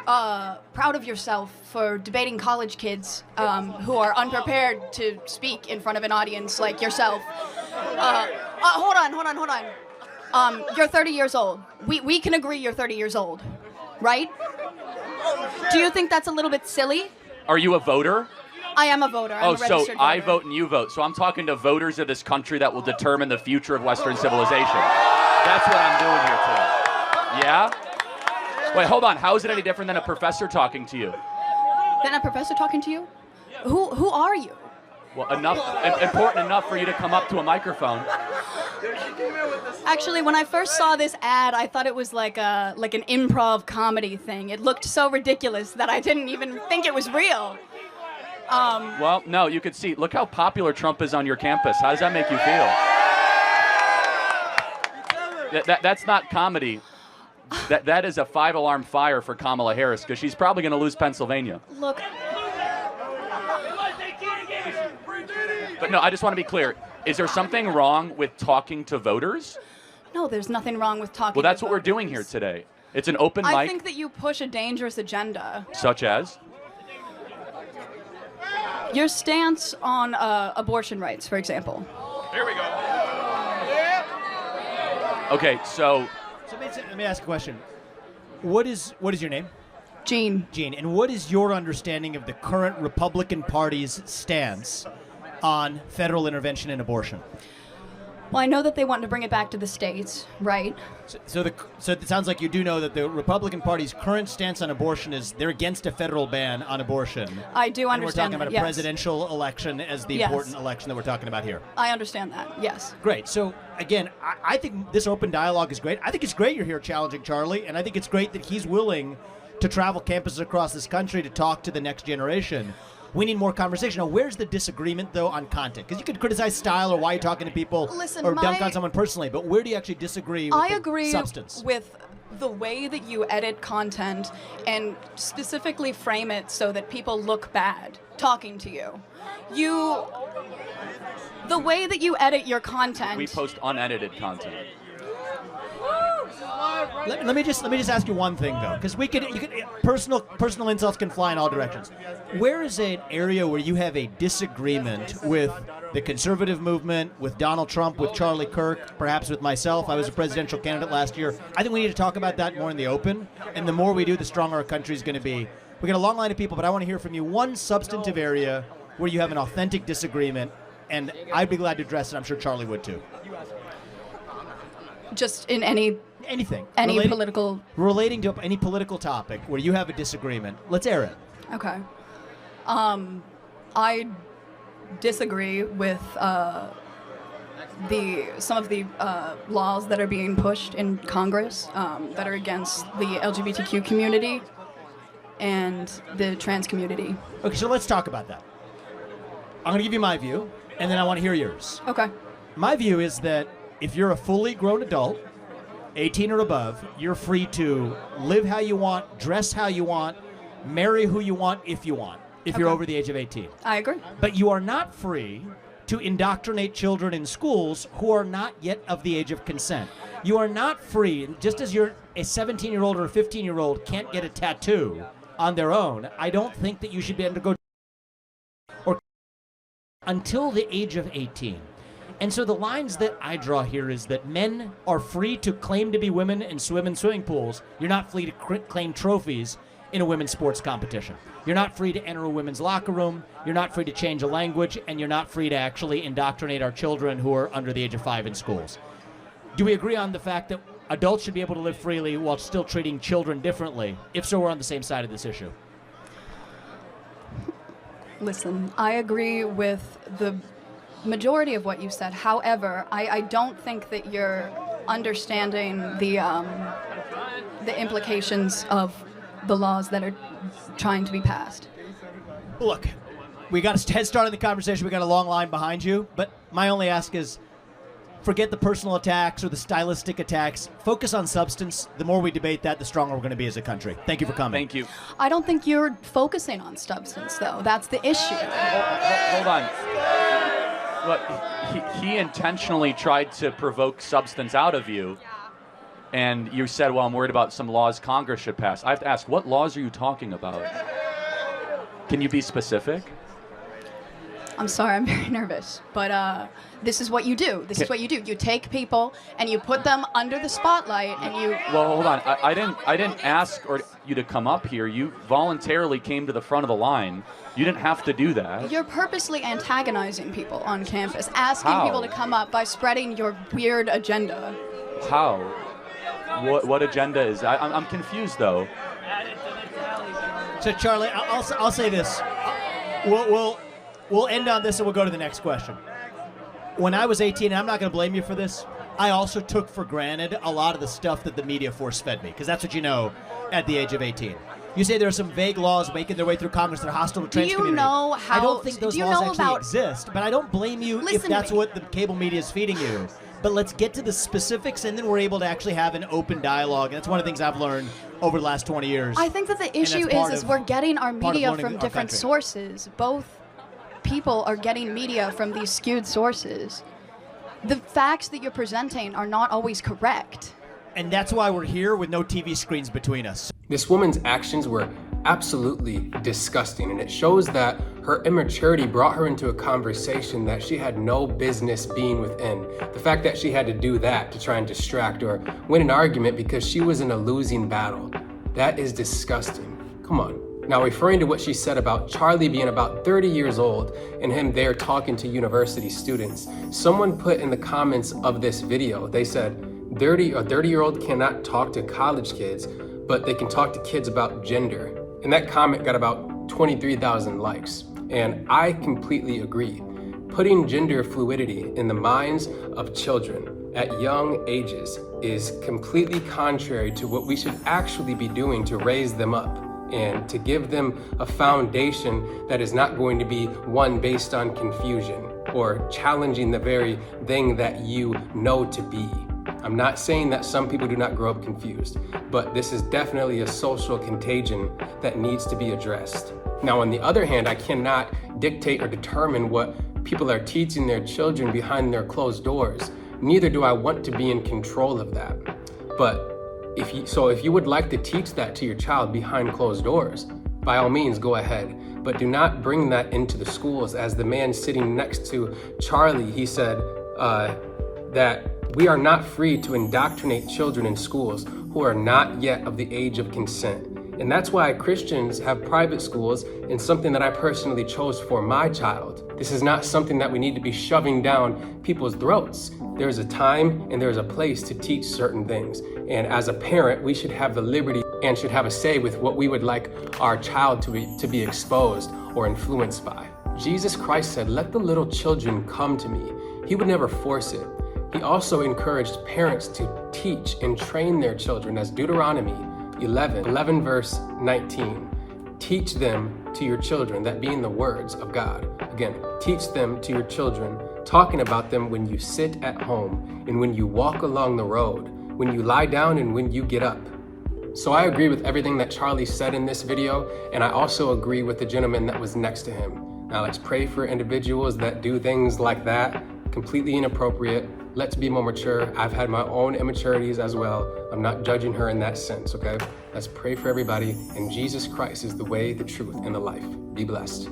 proud of yourself for debating college kids who are unprepared to speak in front of an audience like yourself. Hold on. You're 30 years old. We can agree you're 30 years old, right? Do you think that's a little bit silly? Are you a voter? I am a voter. I'm a registered so voter. I vote and you vote. So I'm talking to voters of this country that will determine the future of Western civilization. That's what I'm doing here today. Yeah? Wait, hold on. How is it any different than a professor talking to you? Than a professor talking to you? Who are you? Well, important enough for you to come up to a microphone. Actually, when I first saw this ad, I thought it was like an improv comedy thing. It looked so ridiculous that I didn't even think it was real. Well, no, you could see. Look how popular Trump is on your campus. How does that make you feel? That's not comedy. That is a 5-alarm fire for Kamala Harris because she's probably going to lose Pennsylvania. Look. But no, I just want to be clear. Is there something wrong with talking to voters? No, there's nothing wrong with talking to voters. Well, that's what we're doing here today. It's an open mic. I think that you push a dangerous agenda. Such as? Your stance on abortion rights, for example. Here we go. Okay, so let me ask a question. What is your name? Jean. Jean. And what is your understanding of the current Republican Party's stance on federal intervention in abortion? Well, I know that they want to bring it back to the states, right? So it sounds like you do know that the Republican Party's current stance on abortion is they're against a federal ban on abortion. I do understand that, And we're talking about a yes. presidential election as the Yes. important election that we're talking about here. I understand that, yes. Great. So, again, I think this open dialogue is great. I think it's great you're here challenging Charlie, and I think it's great that he's willing to travel campuses across this country to talk to the next generation. We need more conversation. Now, where's the disagreement, though, on content? Because you could criticize style or why you're talking to people or dunk on someone personally, but where do you actually disagree with the substance? With the way that you edit content and specifically frame it so that people look bad talking to you. The way that you edit your content. we post unedited content. Let me just ask you one thing though, because personal insults can fly in all directions. Where is an area where you have a disagreement with the conservative movement, with Donald Trump, with Charlie Kirk, perhaps with myself? I was a presidential candidate last year. I think we need to talk about that more in the open, and the more we do, the stronger our country is going to be. We got a long line of people, but I want to hear from you. One substantive area where you have an authentic disagreement, and I'd be glad to address it. I'm sure Charlie would too. Just in anything. Political. Relating to any political topic where you have a disagreement. Let's air it. Okay. I disagree with some of the laws that are being pushed in Congress that are against the LGBTQ community and the trans community. Okay, so let's talk about that. I'm going to give you my view, and then I want to hear yours. Okay. My view is that if you're a fully grown adult, 18 or above, you're free to live how you want, dress how you want, marry who you want if you want, if you're over the age of 18. I agree. But you are not free to indoctrinate children in schools who are not yet of the age of consent. You are not free, just as you're a 17-year-old or a 15-year-old can't get a tattoo on their own, I don't think that you should be able to go or until the age of 18. And so the lines that I draw here is that men are free to claim to be women and swim in swimming pools. You're not free to claim trophies in a women's sports competition. You're not free to enter a women's locker room. You're not free to change a language. And you're not free to actually indoctrinate our children who are under the age of 5 in schools. Do we agree on the fact that adults should be able to live freely while still treating children differently? If so, we're on the same side of this issue. Listen, I agree with the majority of what you said. However, I don't think that you're understanding the implications of the laws that are trying to be passed. Look, we got a head start in the conversation. We got a long line behind you. But my only ask is, forget the personal attacks or the stylistic attacks. Focus on substance. The more we debate that, the stronger we're going to be as a country. Thank you for coming. Thank you. I don't think you're focusing on substance, though. That's the issue. Hold on. Look, he intentionally tried to provoke substance out of you. and you said, well, I'm worried about some laws Congress should pass. I have to ask, what laws are you talking about? Can you be specific? I'm sorry, I'm very nervous, but this is what you do. This is what you do. You take people and you put them under the spotlight, and you. Well, hold on. I didn't ask you to come up here. You voluntarily came to the front of the line. You didn't have to do that. You're purposely antagonizing people on campus, asking How? people to come up by spreading your weird agenda. How? What agenda is that? I'm confused though. So Charlie, I'll say this. We'll end on this and we'll go to the next question. When I was 18, and I'm not going to blame you for this, I also took for granted a lot of the stuff that the media force-fed me, because that's what you know at the age of 18. You say there are some vague laws making their way through Congress that are hostile to trans community. I don't think those laws actually exist, but I don't blame you if that's what the cable media is feeding you. But let's get to the specifics, and then we're able to actually have an open dialogue. And that's one of the things I've learned over the last 20 years. I think that the issue is we're getting our media from different sources. Both people are getting media from these skewed sources. The facts that you're presenting are not always correct. And that's why we're here with no TV screens between us. This woman's actions were absolutely disgusting, and it shows that her immaturity brought her into a conversation that she had no business being within. The fact that she had to do that to try and distract or win an argument because she was in a losing battle, that is disgusting. Come on. Now, referring to what she said about Charlie being about 30 years old and him there talking to university students, someone put in the comments of this video, they said, a 30-year-old cannot talk to college kids, but they can talk to kids about gender. And that comment got about 23,000 likes. And I completely agree. Putting gender fluidity in the minds of children at young ages is completely contrary to what we should actually be doing to raise them up and to give them a foundation that is not going to be one based on confusion or challenging the very thing that you know to be. I'm not saying that some people do not grow up confused, but this is definitely a social contagion that needs to be addressed. Now, on the other hand, I cannot dictate or determine what people are teaching their children behind their closed doors. Neither do I want to be in control of that. But if you would like to teach that to your child behind closed doors, by all means, go ahead. But do not bring that into the schools. As the man sitting next to Charlie, he said that we are not free to indoctrinate children in schools who are not yet of the age of consent. And that's why Christians have private schools, and something that I personally chose for my child. This is not something that we need to be shoving down people's throats. There's a time and there's a place to teach certain things. And as a parent, we should have the liberty and should have a say with what we would like our child to be exposed or influenced by. Jesus Christ said, "Let the little children come to me." He would never force it. He also encouraged parents to teach and train their children, as Deuteronomy 11 verse 19. Teach them to your children, that being the words of God. Again, teach them to your children, talking about them when you sit at home and when you walk along the road, when you lie down and when you get up. So I agree with everything that Charlie said in this video, and I also agree with the gentleman that was next to him. Now let's pray for individuals that do things like that, completely inappropriate. Let's be more mature. I've had my own immaturities as well. I'm not judging her in that sense, okay? Let's pray for everybody, and Jesus Christ is the way, the truth, and the life. Be blessed.